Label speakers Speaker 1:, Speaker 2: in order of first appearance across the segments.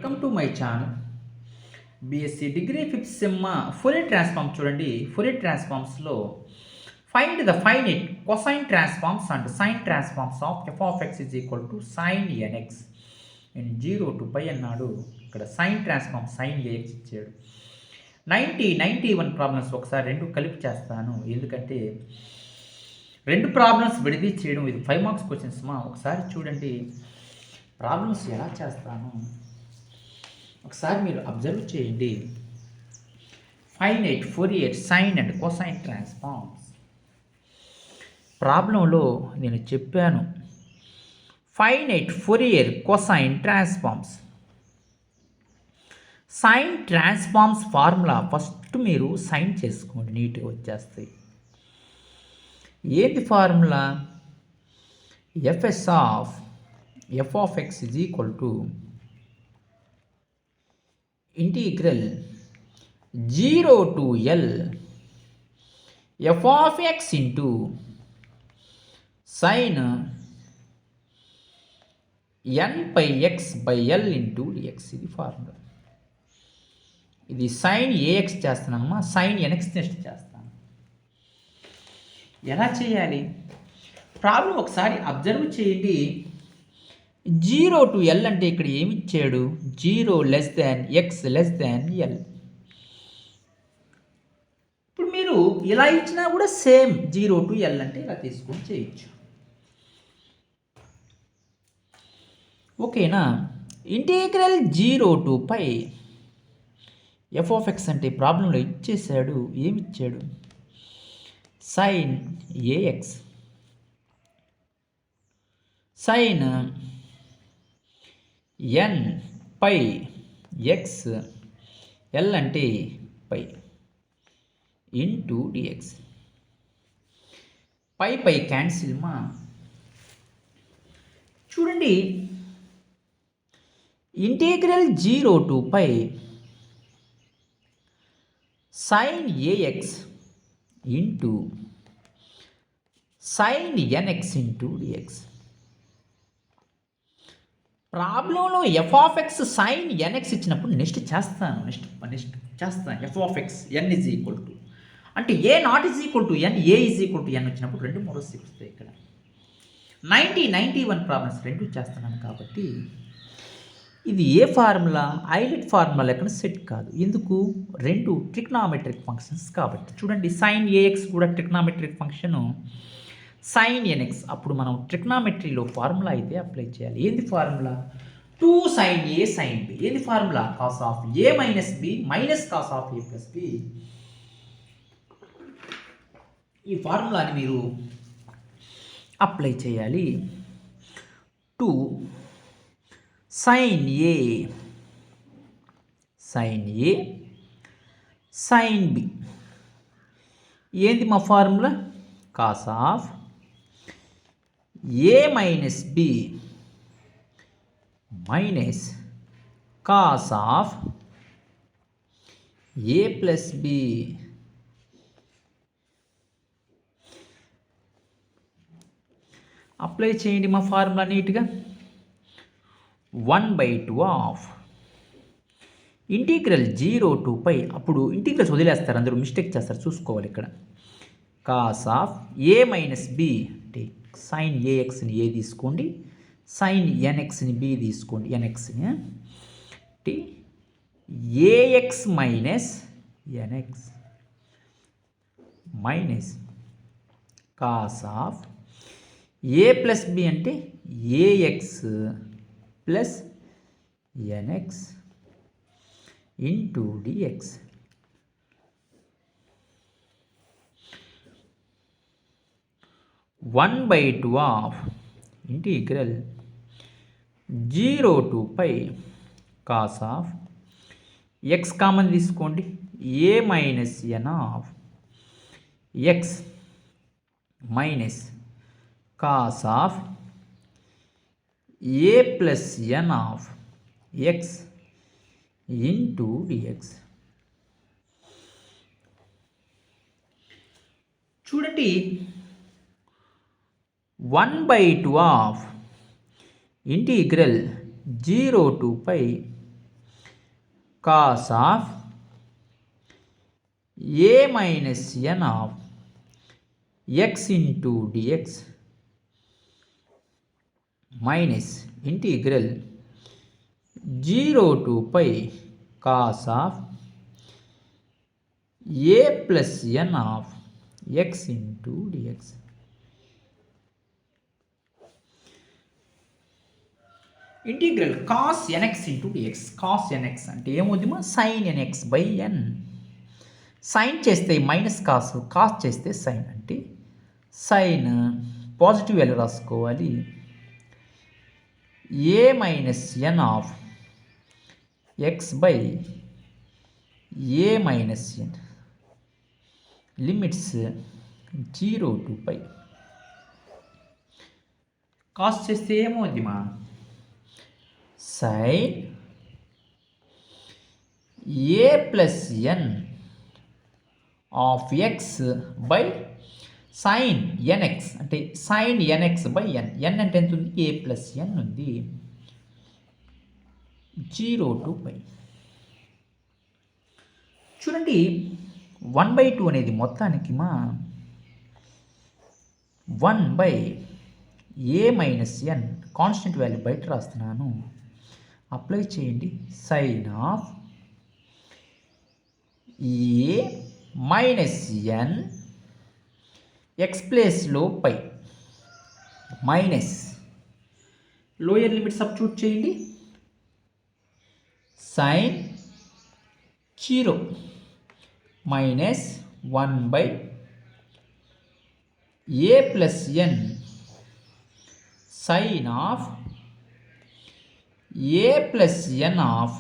Speaker 1: Welcome to my channel. BSc degree fifth sem Fourier transform చూడండి. Fourier ట్రాన్స్ఫార్మ్స్లో find the finite cosine transforms and sine transforms of f of X is equal to sine n x in 0 to π అన్నాడు. ఇక్కడ sine transform sign AX ఇచ్చాడు. 91 problems ఒకసారి రెండు కలిపి చేస్తాను, ఎందుకంటే రెండు ప్రాబ్లమ్స్ విడిది చేయడం ఇది 5 మార్క్స్ క్వశ్చన్స్ ఒకసారి చూడండి ప్రాబ్లమ్స్ ఎలా చేస్తాను ఒకసారి మీరు అబ్జర్వ్ చేయండి. Finite Fourier sine and cosine transforms ప్రాబ్లంలో నేను చెప్పాను. Finite Fourier cosine transforms sine transforms formula first మీరు సైన్ చేసుకోండి, నీట్గా వచ్చేస్తాయి. ఏంటి formula? F of X is equal to integral 0 to L F of X into sine n/x/L into DX. ఇది formula. ఇది సైన్ ఏఎక్స్ చేస్తానమ్మా, సైన్ ఎన్ఎక్స్ నెక్స్ట్ చేస్తాను. ఎలా చేయాలి ప్రాబ్లం ఒకసారి అబ్జర్వ్ చేయండి. 0 to L అంటే ఇక్కడ ఏమి ఇచ్చాడు? 0 x L. ఇప్పుడు మీరు ఇలా ఇచ్చినా కూడా సేమ్ 0 to L అంటే ఇలా తీసుకొని చేయొచ్చు. ఓకేనా? Integral 0 to π f of x అంటే ప్రాబ్లంలో ఇచ్చేసాడు. ఏమి ఇచ్చాడు? Sign a x sign n/x L అంటే π ఇంటూ డిఎక్స్. పై క్యాన్సిల్ మా. చూడండి integral 0 to π sine a x into sine n x into d x. ప్రాబ్లంలో f of x sine n x ఇచ్చినప్పుడు నెక్స్ట్ చేస్తాను. F of x n is equal to అంటే a not is equal to n, a is equal to n వచ్చినప్పుడు రెండు మరో వస్తాయి. ఇక్కడ 91 problems రెండు చేస్తున్నాను కాబట్టి ఇది ఏ ఫార్ములా? ఐలెట్ ఫార్ములా లెక్కన సెట్ కాదు. ఎందుకు? రెండు ట్రిగ్నామెట్రిక్ ఫంక్షన్స్ కాబట్టి. చూడండి సైన్ ఏఎక్స్ కూడా ట్రిగ్నామెట్రిక్ ఫంక్షను, సైన్ ఎన్ఎక్స్ అప్పుడు మనం ట్రిగ్నామెట్రీలో ఫార్ములా అయితే అప్లై చేయాలి. ఏంది formula? 2 sin A sin B. ఏంది formula? Cos of A minus B minus cos of A plus B. ఈ ఫార్ములాని మీరు అప్లై చేయాలి. 2 sin A sin B. ఏంది మా formula? Cos of A minus B minus cos of A plus B. Apply చేయండి మా formula నీట్గా. 1/2 of integral 0 to π. అప్పుడు ఇంటిగ్రల్స్ వదిలేస్తారు, అందరూ మిస్టేక్ చేస్తారు, చూసుకోవాలి ఇక్కడ. Cos of A minus b అంటే సైన్ ఏఎక్స్ని ఏ తీసుకోండి, సైన్ ఎన్ఎక్స్ని బి తీసుకోండి, ఎన్ఎక్స్ని అంటే a x minus n x minus cos of a plus b అంటే a x plus n x into d x. One by two of integral 0 to π cos of x common తీసుకోండి, a minus n of x minus cos of a plus n of X into d x. చూడండి 1/2 of integral 0 to π cos of a minus n of x into dx minus integral 0 to pi cos of a plus n of x into dx. Integral cos nx into dx. cos nx అంటే ఏమవుతుందో sin nx by n. Sine చేస్తే minus cos, cos చేస్తే sine. అంటే sine positive value రాసుకోవాలి. A minus n of x by a minus n limits 0 to pi. Cos చేస్తే ఏమవుద్ది మా sine a plus n of x by sine n x. అంటే sine n x by n. N అంటే ఎంత ఉంది? ఏ plus ఎన్ ఉంది. 0 to పై. చూడండి 1/2 అనేది మొత్తానికి మా 1 a minus n constant value బయట రాస్తున్నాను. అప్లై చేయండి. Sine of A minus n x ప్లేస్లో pi minus lower limit substitute చేయండి. Sine 0 minus 1 a plus n sine of a plus n of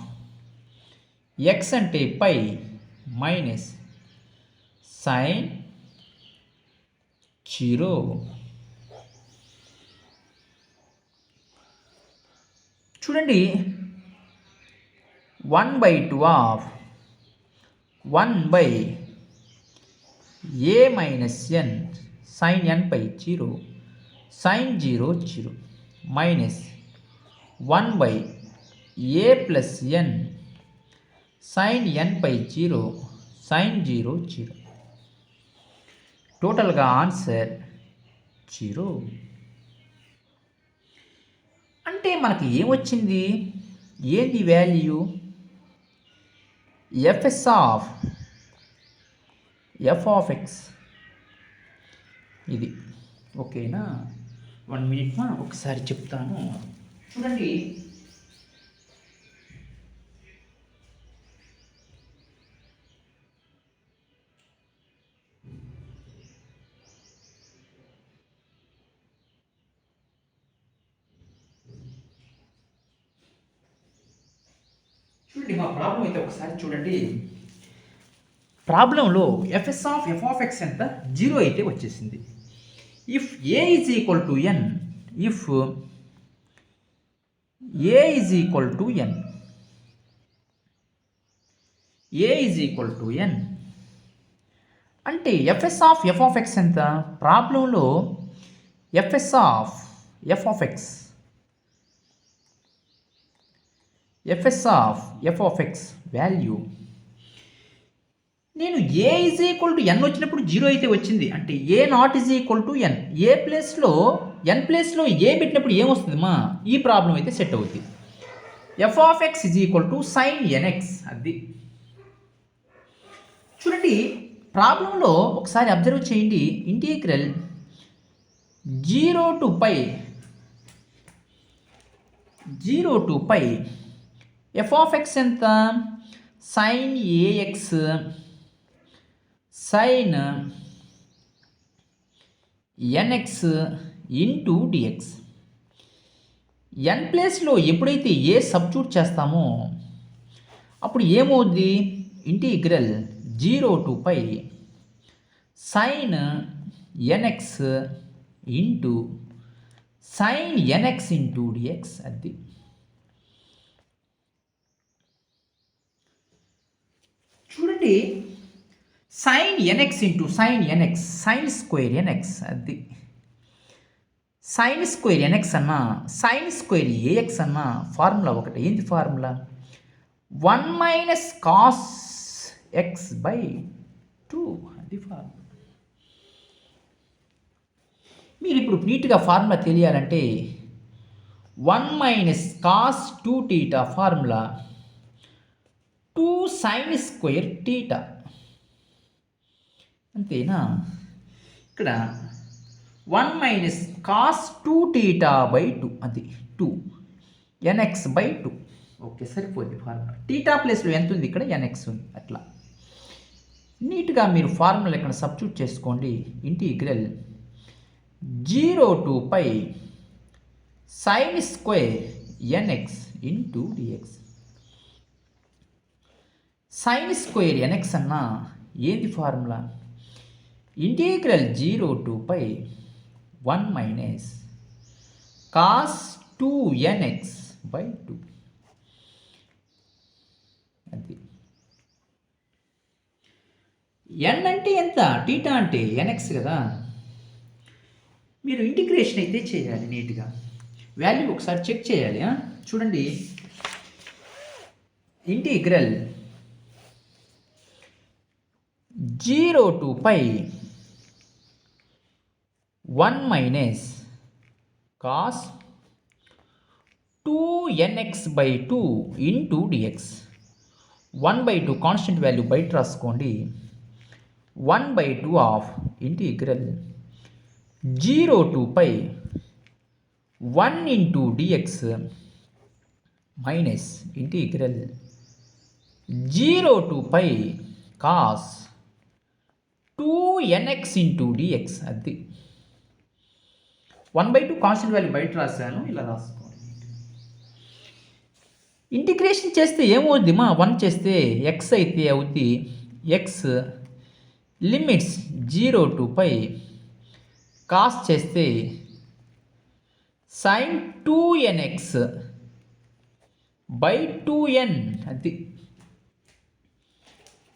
Speaker 1: x అంటే పై మైనస్ సైన్ 0. చూడండి 1/2 of 1 a minus n sine n pi 0 sine 0 0 minus 1 a plus n sine n pi 0 sine 0 0. టోటల్గా answer 0. అంటే మనకి ఏమొచ్చింది? ఏంది value? FS of f of X ఇది. ఓకేనా? 1 minute ఒకసారి చెప్తాను. చూడండి మా ప్రాబ్లం అయితే ఒకసారి చూడండి. ప్రాబ్లంలో f s of f of x ఎంత? 0 అయితే వచ్చేసింది. If a is equal to n, if a is equal to n, a is equal to n అంటే f s of f of x ఎంత? ప్రాబ్లంలో f s of f of x, f s of f of x value నేను a is equal to n వచ్చినప్పుడు 0 అయితే వచ్చింది. అంటే a not is equal to n, a ప్లేస్లో n ప్లేస్లో ఏ పెట్టినప్పుడు ఏమొస్తుంది మా? ఈ ప్రాబ్లం అయితే సెట్ అవుతుంది. F of X is equal to sine n x. అది చూడండి ప్రాబ్లంలో ఒకసారి అబ్జర్వ్ చేయండి. Integral 0 to pi f of x ఎంత? Sine a x sine n x into d x. N ప్లేస్లో ఎప్పుడైతే ఏ సబ్స్టిట్యూట్ చేస్తామో అప్పుడు ఏమవుద్ది? Integral 0 to pi sine n x into sine n x into dx. అది చూడండి sine n x into sine n x sine square n x. అది sine square NX అన్నా సైన్ స్క్వేర్ ఏఎక్స్ అన్నా ఫార్ములా ఒకటి. ఏంటి formula? 1 minus cos X by 2 అది ఫార్ములా. మీరు ఇప్పుడు నీట్గా ఫార్ములా తెలియాలంటే 1 minus cos 2 theta formula 2 sine square theta, అంతేనా? ఇక్కడ 1 మైనస్ కాస్ 2 టీటా బై 2, అది 2 ఎన్ఎక్స్ బై 2. ఓకే, సరిపోయింది ఫార్ములా. టీటా ప్లేస్లో ఎంత ఉంది? ఇక్కడ ఎన్ఎక్స్ ఉంది. అట్లా నీట్గా మీరు ఫార్ములా ఇక్కడ సబ్స్టిట్యూట్ చేసుకోండి. Integral 0 to pi sine square NX into DX. Sine square NX అన్నా ఏంది formula? Integral 0 to pi 1 minus cos 2 NX by 2. అది ఎన్ అంటే ఎంత? టీటా అంటే ఎన్ఎక్స్ కదా. మీరు ఇంటిగ్రేషన్ అయితే చేయాలి నీట్గా, వాల్యూ ఒకసారి చెక్ చేయాలి. చూడండి, integral 0 to pi 1 minus cos 2 NX by 2 into DX. 1/2 constant value బయట రాసుకోండి. 1/2 of integral 0 to pi 1 into DX minus integral 0 to pi cos 2 NX into dx. అది 1/2 కాన్స్టెంట్ వాల్యూ బయట రాశాను, ఇలా రాసుకోండి. ఇంటిగ్రేషన్ చేస్తే ఏమవుద్ది మా? 1 చేస్తే ఎక్స్ అయితే అవుద్ది. X limits 0 to pi cos చేస్తే సైన్ 2nx బై 2n, అది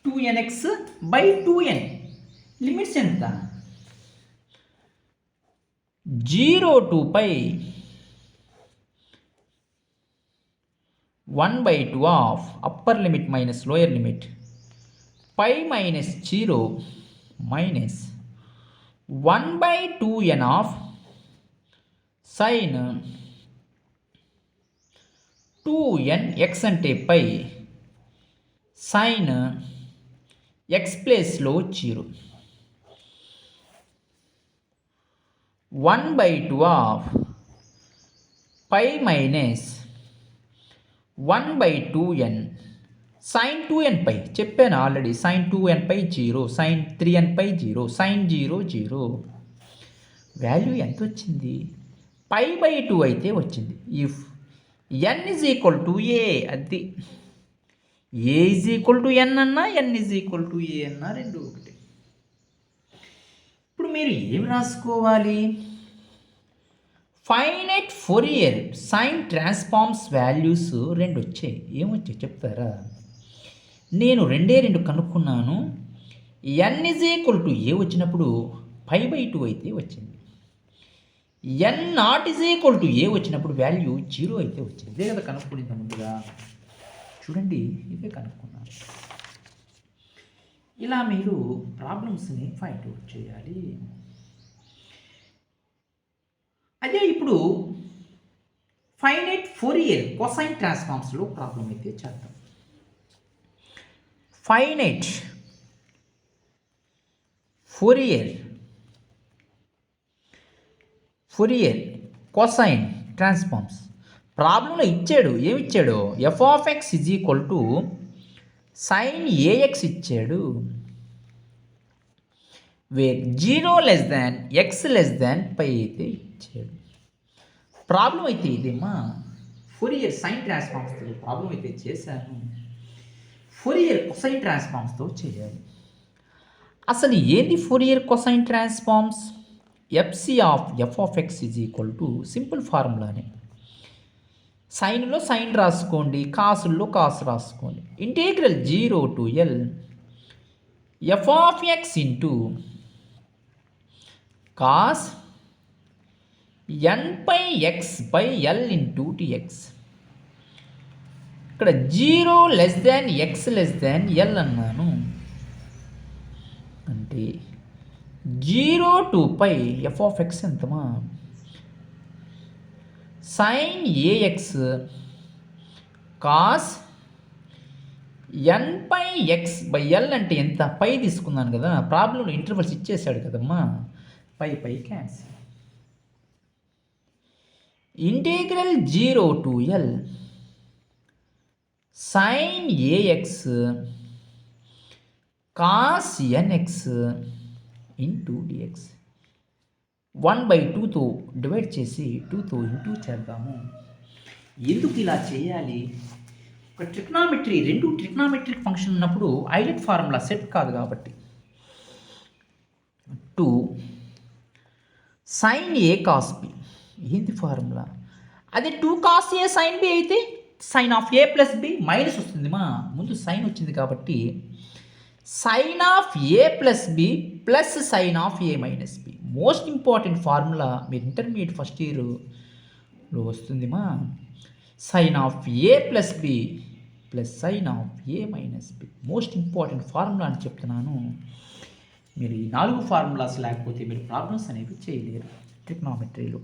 Speaker 1: 2nx బై 2n. లిమిట్స్ ఎంత? 0 to pi 1/2 of upper limit minus lower limit pi minus 0 minus 1/2n of sine 2n. X అంటే పై, సైన్ ఎక్స్ ప్లేస్లో 0. 1/2 of pi minus 1/2n sine 2n pi. చెప్పాను already, sine 2n pi 0, sine 3n pi 0, sine 0 0. Value ఎంత వచ్చింది? π/2 అయితే వచ్చింది. If n is equal to a, అది a is equal to n అన్నా n is equal to a అన్నా రెండు ఒకటి. ఇప్పుడు మీరు ఏమి రాసుకోవాలి? Finite Fourier sine transforms values రెండు వచ్చాయి. ఏమొచ్చాయి చెప్తారా? నేను 2 కనుక్కున్నాను. n is equal to a వచ్చినప్పుడు π/2 అయితే వచ్చింది. n not is equal to a వచ్చినప్పుడు వాల్యూ 0 అయితే వచ్చింది. ఇదే కదా కనుక్కునింది ముందుగా. చూడండి, ఇదే కనుక్కున్నాను. ఇలా మీరు ప్రాబ్లమ్స్ని ఫైండ్ అవుట్ చేయాలి. అదే ఇప్పుడు ఫైనైట్ ఫోరియర్ కొసైన్ ట్రాన్స్ఫార్మ్స్లో ప్రాబ్లం అయితే చేద్దాం. ఫైనైట్ ఫోరియర్ కొసైన్ ట్రాన్స్ఫార్మ్స్ ప్రాబ్లంలో ఇచ్చాడు. ఏమి ఇచ్చాడు? f(x) is equal to sine ax ఇచ్చాడు. Where 0 less than x less than π అయితే ఇచ్చాడు. ప్రాబ్లం అయితే ఇదేమా ఫోరియర్ సైన్ ట్రాన్స్ఫార్మ్స్తో ప్రాబ్లం అయితే చేశాను. ఫోరియర్ కొసైన్ ట్రాన్స్ఫార్మ్స్తో చేయాలి. అసలు ఏంది Fourier cosine transforms? F c of f(x) is equal to simple ఫార్ములానే. సైన్లో సైన్ రాసుకోండి, కాసుల్లో కాసు రాసుకోండి. Integral 0 to L f(x) into cos n/x by L into dx. ఇక్కడ 0 x L అన్నాను. అంటే 0 to π f(x) ఎంతమా sin ax cos n/x/L అంటే ఎంత? పై తీసుకున్నాను కదా, ప్రాబ్లంలో ఇంటర్వల్స్ ఇచ్చేసాడు కదమ్మా. Pi cancel. Integral 0 to L sin ax cos nx into dx 1/2తో డివైడ్ చేసి 2తో ఇంటూ చేద్దాము. ఎందుకు ఇలా చేయాలి? ఒక రెండు ట్రిగ్నామెట్రిక్ ఫంక్షన్ ఉన్నప్పుడు ఐలెట్ ఫార్ములా సెట్ కాదు కాబట్టి. 2 sin a cos b ఏంటి ఫార్ములా? అదే 2 cos a sin b అయితే sin of a plus b minus వస్తుంది. ముందు సైన్ వచ్చింది కాబట్టి sin of a plus b plus sin of a minus b. Most important formula మీరు ఇంటర్మీడియట్ ఫస్ట్ ఇయర్లో వస్తుంది. sin of a plus b plus sin of a minus b most important formula అని చెప్తున్నాను. మీరు ఈ 4 formulas లేకపోతే మీరు problems అనేవి చేయలేరు ట్రిగ్నామెట్రీలో.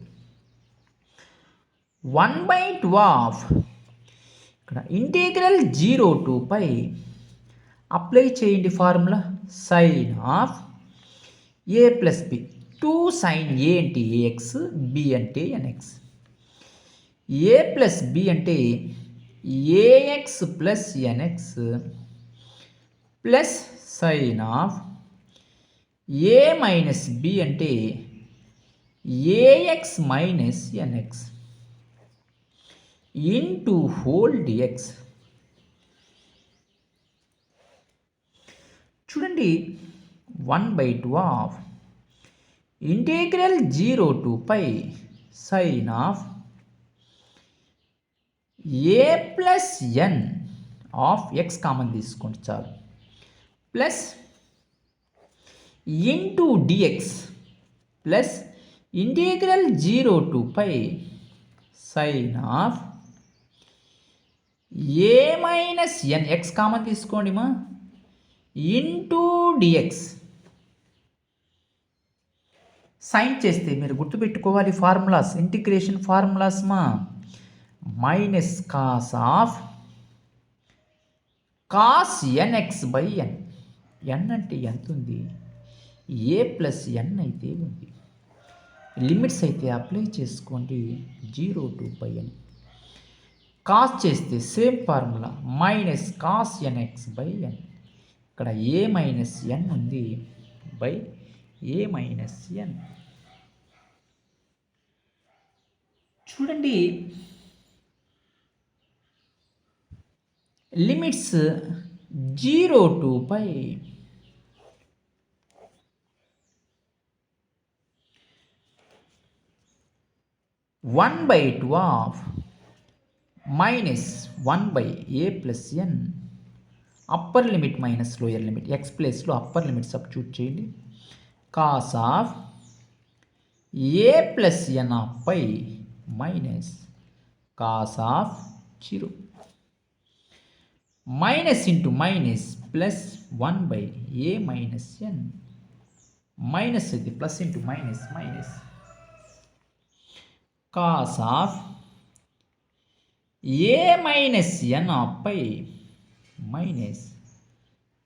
Speaker 1: 1/2 ఇక్కడ ఇంటిగ్రల్ 0 to π అప్లై చేయండి formula. sin of a plus b 2 sin a అంటే ax, b అంటే nx. a ప్లస్ b అంటే ax plus nx plus sin of a minus b అంటే ax minus nx into whole dx. చూడండి 1/2 integral 0 to π sin of a plus n of x common తీసుకోండి చాలు, plus into dx plus integral 0 to π sin of a minus n x common తీసుకోండి into dx. Sign చేస్తే మీరు గుర్తుపెట్టుకోవాలి formulas, integration formulas minus cos of cos nx/n. n అంటే ఎంత ఉంది? a plus n అయితే ఉంది. లిమిట్స్ అయితే అప్లై చేసుకోండి 0 to π అని. కాస్ చేస్తే same formula minus cos nx/n. ఇక్కడ a మైనస్ n ఉంది బై a మైనస్ n. చూడండి limits 0 to π 1/2 minus 1/a plus n. Upper limit minus lower limit, x ప్లేస్లో అప్పర్ లిమిట్ సబ్స్టిట్యూట్ చేయండి. Cos of a plus n of π minus cos of 0 minus into minus plus 1/a minus n. Minus అయితే plus into minus minus cos of a minus n of π minus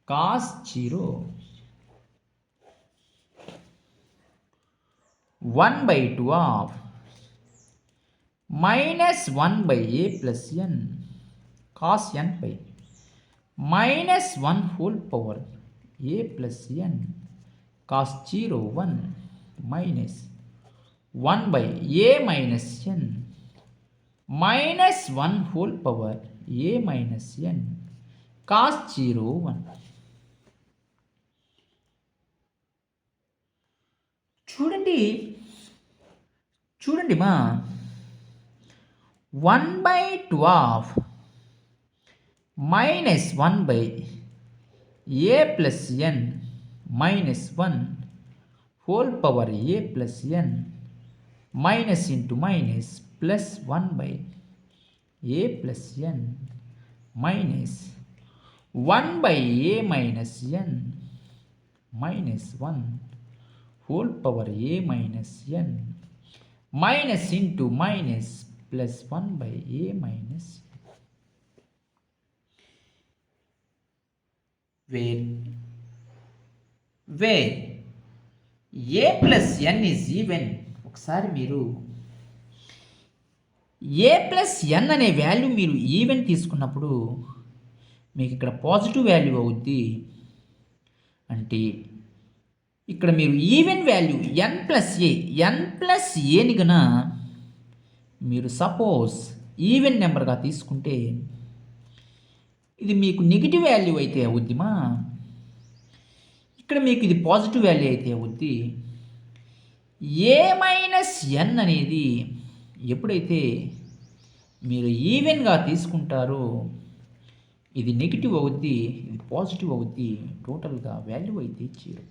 Speaker 1: cos 0 1/2 minus 1/a plus n cos n π minus 1 whole power a plus n cos 0 1 minus 1/a minus n minus 1 whole power a minus n cos 0 1. చూడండి 1/12 minus 1/a plus n minus 1 whole power a plus n minus into minus plus 1/a plus n minus 1/a minus n minus 1 whole power a minus n minus into minus plus 1/a minus where a plus n is even. ఒకసారి మీరు a plus n అనే value మీరు even తీసుకున్నప్పుడు మీకు ఇక్కడ positive value అవుద్ది. అంటే ఇక్కడ మీరు ఈవెన్ వాల్యూ n ప్లస్ ఏని గన మీరు సపోజ్ ఈవెన్ నెంబర్గా తీసుకుంటే ఇది మీకు నెగిటివ్ వాల్యూ అయితే అవుద్దిమా, ఇక్కడ మీకు ఇది పాజిటివ్ వాల్యూ అయితే అవుద్ది. ఏ మైనస్ ఎన్ అనేది ఎప్పుడైతే మీరు ఈవెన్గా తీసుకుంటారో ఇది నెగిటివ్ అవుద్ది, ఇది పాజిటివ్ అవుద్ది, టోటల్గా వాల్యూ అయితే ఇచ్చారు.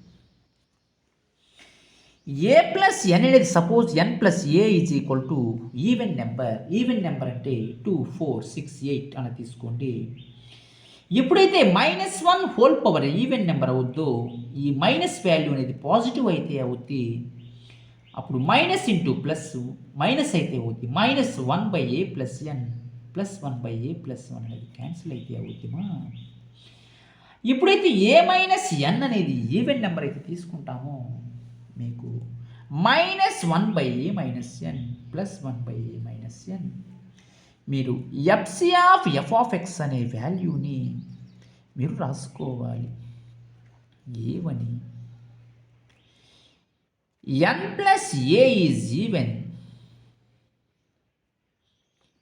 Speaker 1: ఏ ప్లస్ ఎన్ అనేది suppose N plus A is equal to even number అంటే 2, 4, 6, 8 అని తీసుకోండి. ఎప్పుడైతే -1 హోల్ పవర్ ఈవెన్ నెంబర్ అవుద్దో ఈ మైనస్ వాల్యూ అనేది పాజిటివ్ అయితే అవుద్ది. అప్పుడు మైనస్ ఇంటూ ప్లస్ మైనస్ అయితే అవుద్ది. -1/a plus n plus 1/a plus 1 అనేది క్యాన్సిల్ అయితే అవుద్దిమా. ఎప్పుడైతే ఏ మైనస్ ఎన్ అనేది ఈవెన్ నెంబర్ అయితే తీసుకుంటామో మీకు -1/a minus n plus 1/a minus n మీరు ఎఫ్ ఆఫ్ ఎక్స్ అనే వాల్యూని మీరు రాసుకోవాలి. ఏమని n plus A is even,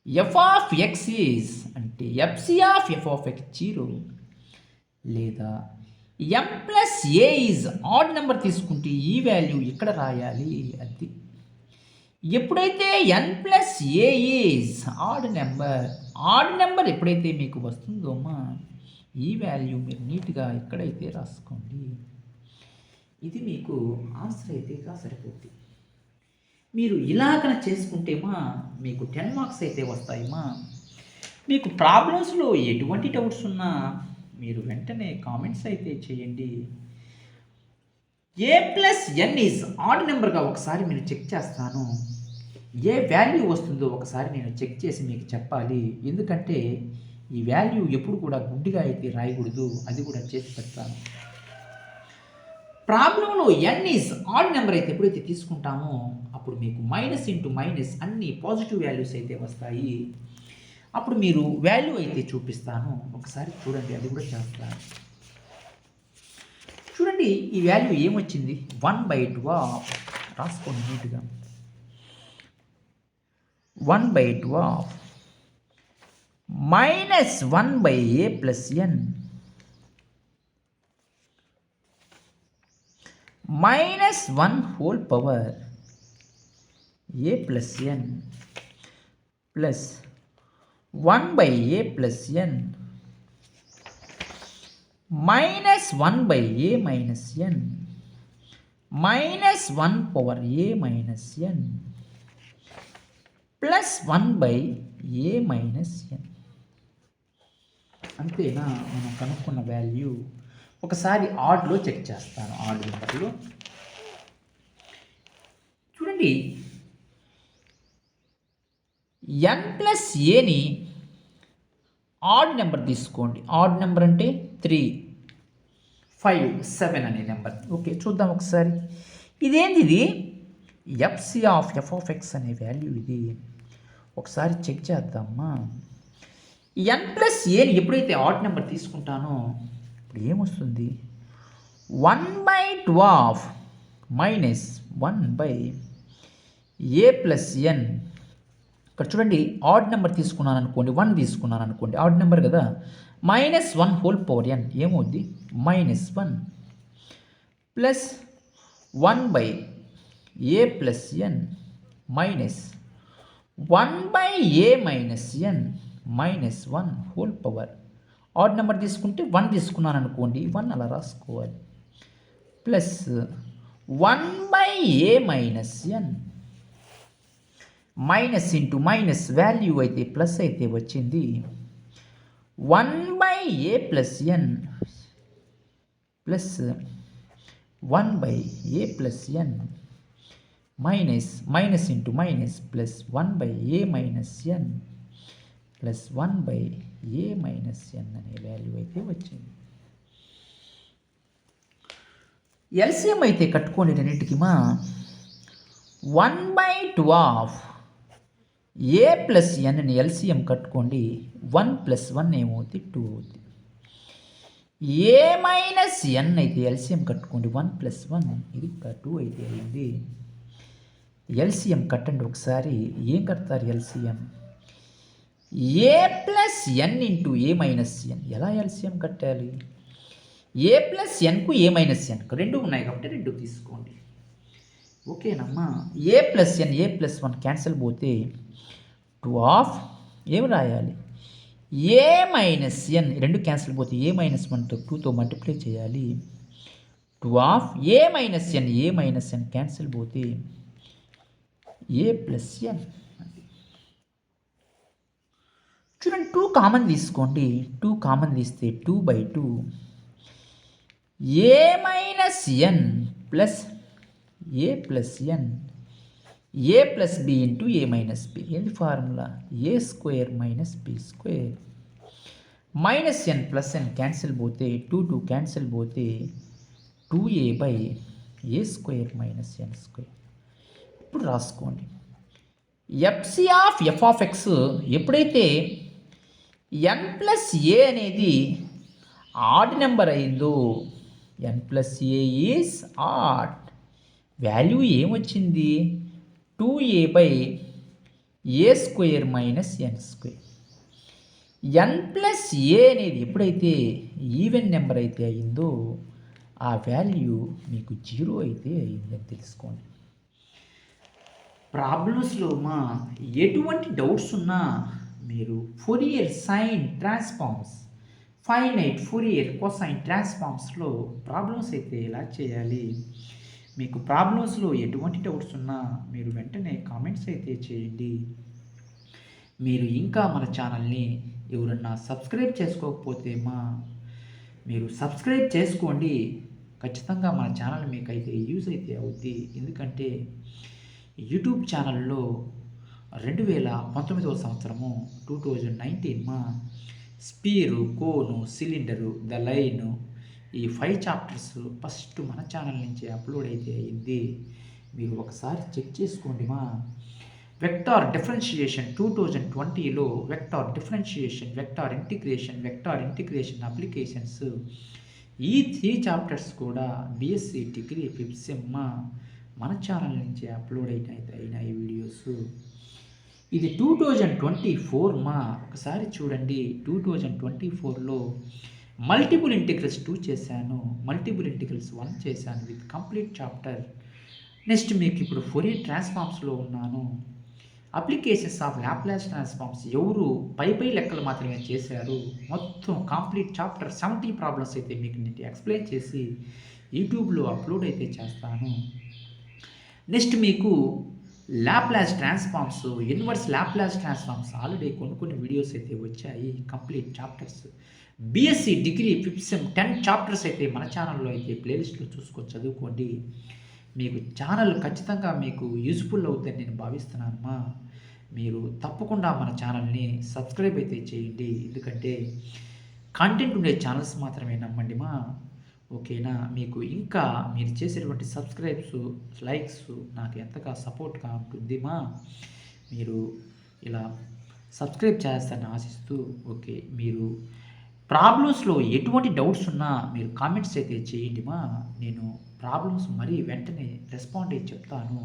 Speaker 1: F of X is అంటే ఎఫ్ ఆఫ్ ఎక్స్ 0 లేదా m plus A is odd number తీసుకుంటే ఈ వాల్యూ ఇక్కడ రాయాలి. అది ఎప్పుడైతే n plus A is odd number ఎప్పుడైతే మీకు వస్తుందో అమ్మా ఈ వాల్యూ మీరు నీట్గా ఇక్కడైతే రాసుకోండి. ఇది మీకు ఆన్సర్ అయితే సరిపోద్ది. మీరు ఇలాగన చేసుకుంటేమా మీకు 10 మార్క్స్ అయితే వస్తాయమ్మా. మీకు ప్రాబ్లమ్స్లో ఎటువంటి డౌట్స్ ఉన్నా మీరు వెంటనే కామెంట్స్ అయితే చేయండి. ఏ ప్లస్ ఎన్ ఈజ్ ఆడ్ నెంబర్గా ఒకసారి మీరు చెక్ చేస్తాను. ఏ వాల్యూ వస్తుందో ఒకసారి నేను చెక్ చేసి మీకు చెప్పాలి. ఎందుకంటే ఈ వాల్యూ ఎప్పుడు కూడా గుడ్డిగా అయితే రాయకూడదు, అది కూడా చేసి పెడతాను. ప్రాబ్లంలో ఎన్ ఈజ్ ఆడ్ నెంబర్ అయితే ఎప్పుడైతే తీసుకుంటామో అప్పుడు మీకు మైనస్ ఇంటూ మైనస్ అన్ని పాజిటివ్ వాల్యూస్ అయితే వస్తాయి. అప్పుడు మీరు వాల్యూ అయితే చూపిస్తాను, ఒకసారి చూడండి, అది కూడా చేస్తాను. చూడండి ఈ వాల్యూ ఏమొచ్చింది, 1/12 రాసుకోండి నీట్గా. 1/12 minus 1/a plus n minus 1 whole power a plus n plus 1/a plus n minus 1/a minus n minus 1 power a minus n plus 1/a minus n. అంతేనా మనం కనుక్కున్న వాల్యూ. ఒకసారి ఆడ్లో చెక్ చేస్తాను, ఆడ్ నెంబర్లో చూడండి. n ప్లస్ ఏని odd number తీసుకోండి. Odd number అంటే 3, 5, 7 అనే నెంబర్. ఓకే చూద్దాం ఒకసారి. ఇదేంటి, ఇది ఎఫ్ ఆఫ్ ఎక్స్ అనే వాల్యూ ఇది. ఒకసారి చెక్ చేద్దామా. n ప్లస్ ఏని ఎప్పుడైతే ఆడ్ నెంబర్ తీసుకుంటానో ఇప్పుడు ఏమొస్తుంది, 1/12 మైనస్ 1/a ప్లస్ n. ఇక్కడ చూడండి ఆడ్ నెంబర్ తీసుకున్నాను అనుకోండి, 1 తీసుకున్నాను అనుకోండి, ఆడ్ నెంబర్ కదా, మైనస్ 1 హోల్ పవర్ n ఏమవుద్ది, -1 plus 1/a plus n minus 1/a minus n minus 1 whole power. Odd number తీసుకుంటే 1 తీసుకున్నాను అనుకోండి, 1 అలా రాసుకోవాలి, plus 1/a minus n minus into minus value అయితే ప్లస్ అయితే వచ్చింది. 1/a plus n plus 1/a plus n minus into minus plus 1/a minus n plus 1/a minus n అనే value అయితే వచ్చింది. ఎల్సిఎం అయితే కట్టుకోండి రెండింటికి మా 1/2 ఆఫ్ a ప్లస్ nని ఎల్సిఎం కట్టుకోండి. 1 ప్లస్ 1 ఏమవుతుంది 2 అవుతుంది. a మైనస్ n అయితే ఎల్సిఎం కట్టుకోండి. 1 ప్లస్ 1 ఇది 2 అయితే అయింది. ఎల్సిఎం కట్టండి ఒకసారి. ఏం కడతారు LCM? A plus N into a minus ఎన్. ఎలా ఎల్సిఎం కట్టాలి? ఏ ప్లస్ ఎన్కు ఏ మైనస్ ఎన్కు రెండు ఉన్నాయి కాబట్టి రెండు తీసుకోండి. ఓకేనమ్మా. ఏ plus n a plus 1 cancel పోతే 2 ఆఫ్ ఏమి రాయాలి? ఏ మైనస్ ఎన్ రెండు క్యాన్సిల్ పోతే ఏ మైనస్ 1తో 2తో మల్టిప్లై చేయాలి. 2 of A minus N cancel పోతే ఏ ప్లస్ ఎన్. చూడండి 2 కామన్ తీసుకోండి. 2 కామన్ తీస్తే 2/2 a minus n plus a plus n a plus b into a minus b. ఏంది formula? A square minus b square. Minus n plus n cancel పోతే 2 cancel పోతే 2a/a square minus ఎన్ square. ఇప్పుడు రాసుకోండి. FC of f of X ఎప్పుడైతే n plus ఏ అనేది odd number అయిందో n plus A is odd. Value ఏమొచ్చింది? 2a/a square minus ఎన్ square. n plus ఏ అనేది ఎప్పుడైతే ఈవెన్ నెంబర్ అయితే అయిందో ఆ వాల్యూ మీకు 0 అయితే అయిందని తెలుసుకోండి. ప్రాబ్లమ్స్లో మా ఎటువంటి డౌట్స్ ఉన్నా మీరు Fourier sine transforms, finite Fourier cosine ట్రాన్స్ఫార్మ్స్లో ప్రాబ్లమ్స్ అయితే ఎలా చేయాలి, మీకు ప్రాబ్లమ్స్లో ఎటువంటి డౌట్స్ ఉన్నా మీరు వెంటనే కామెంట్స్ అయితే చేయండి. మీరు ఇంకా మన ఛానల్ని ఎవరన్నా సబ్స్క్రైబ్ చేసుకోకపోతే మీరు సబ్స్క్రైబ్ చేసుకోండి. ఖచ్చితంగా మన ఛానల్ మీకు అయితే యూజ్ అయితే అవుద్ది. ఎందుకంటే యూట్యూబ్ ఛానల్లో 2019 సంవత్సరము 2019 sphere, cone, cylinder, the line ఈ 5 చాప్టర్స్ ఫస్ట్ మన ఛానల్ నుంచి అప్లోడ్ అయితే అయింది. మీరు ఒకసారి చెక్ చేసుకోండి. వెక్టార్ డిఫరెన్షియేషన్ 2020లో vector differentiation, vector integration applications ఈ 3 చాప్టర్స్ కూడా బిఎస్సి డిగ్రీ 5th సెమ్ మన ఛానల్ నుంచి అప్లోడ్ అయిన ఈ వీడియోస్. ఇది 2024 ఒకసారి చూడండి. 2024లో మల్టిపుల్ ఇంటిగ్రల్స్ 2 చేశాను, మల్టిపుల్ ఇంటిగ్రల్స్ 1 చేశాను విత్ కంప్లీట్ చాప్టర్. నెక్స్ట్ మీకు ఇప్పుడు ఫోరియర్ ట్రాన్స్ఫార్మ్స్లో ఉన్నాను. అప్లికేషన్స్ ఆఫ్ లాప్లాస్ ట్రాన్స్ఫార్మ్స్ ఎవరు పై లెక్కలు మాత్రమే చేశారు. మొత్తం కంప్లీట్ చాప్టర్ 70 ప్రాబ్లమ్స్ అయితే మీకు నేను ఎక్స్ప్లెయిన్ చేసి యూట్యూబ్లో అప్లోడ్ అయితే చేస్తాను. నెక్స్ట్ మీకు Laplace transforms, inverse Laplace transforms already కొన్ని వీడియోస్ అయితే వచ్చాయి. Complete chapters BSc degree 5th sem 10 chapters అయితే మన ఛానల్లో అయితే ప్లేలిస్ట్లో చూసుకొని చదువుకోండి. మీకు ఛానల్ ఖచ్చితంగా మీకు యూజ్ఫుల్ అవుతుందని నేను భావిస్తున్నాను. మీరు తప్పకుండా మన ఛానల్ని సబ్స్క్రైబ్ అయితే చేయండి. ఎందుకంటే కంటెంట్ ఉండే ఛానల్స్ మాత్రమే నమ్మండి. ఓకేనా? మీకు ఇంకా మీరు చేసేటువంటి సబ్స్క్రైబ్స్, లైక్స్ నాకు ఎంతగా సపోర్ట్గా ఉంటుంది. మీరు ఇలా సబ్స్క్రైబ్ చేస్తారని ఆశిస్తూ, ఓకే, మీరు ప్రాబ్లమ్స్లో ఎటువంటి డౌట్స్ ఉన్నా మీరు కామెంట్స్ అయితే చేయండి. నేను ప్రాబ్లమ్స్ మరీ వెంటనే రెస్పాండ్ అయితే చెప్తాను.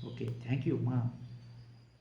Speaker 1: Okay, thank you.